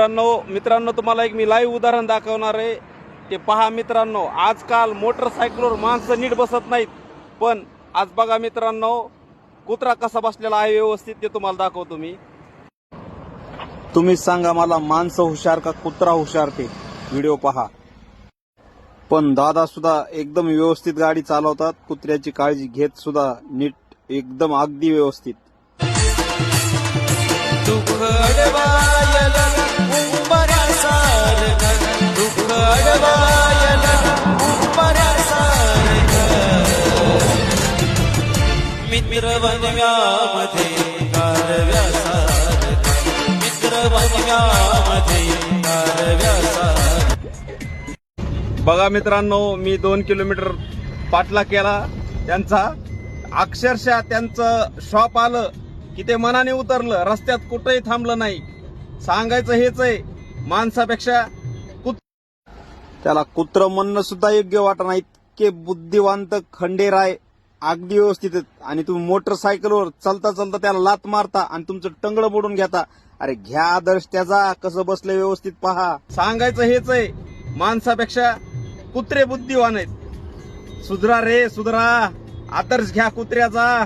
मित्रांनो तुम्हाला एक मी लाईव्ह उदाहरण दाखवणार आहे. ते पहा मित्रांनो, आजकाल मोटरसायकलवर माणसं नीट बसत नाहीत, पण आज बघा मित्रांनो कुत्रा कसा बसलेला आहे व्यवस्थित, ते तुम्हाला दाखवतो मी. तुम्ही सांगा मला, माणसं हुशार का कुत्रा हुशार? ते व्हिडिओ पहा. पण दादा सुद्धा एकदम व्यवस्थित गाडी चालवतात, कुत्र्याची काळजी घेत सुद्धा नीट, एकदम अगदी व्यवस्थित. मित्र वनव्यामध्ये कारव्यासारखा, मित्र वनव्यामध्ये कारव्यासारखा. बघा मित्रांनो, मी 2 किलोमीटर पाठला केला त्यांचा. अक्षरशः त्यांचं शॉप आलं की ते मनाने उतरलं, रस्त्यात कुठेही थांबलं नाही. सांगायचं हेच आहे, माणसापेक्षा त्याला कुत्र म्हणणं सुद्धा योग्य वाटत नाही. इतके बुद्धिवंत खंडेराय, अगदी व्यवस्थित आहेत. आणि तुम्ही मोटरसायकलवर चलता चलता त्याला लात मारता आणि तुमचं टंगळ मोडून घेता. अरे घ्या आदर्श त्याचा, कसं बसलं व्यवस्थित पहा. सांगायचं हेच आहे, माणसापेक्षा कुत्रे बुद्धिवान आहेत. सुधरा रे सुधरा, आदर्श घ्या कुत्र्याचा.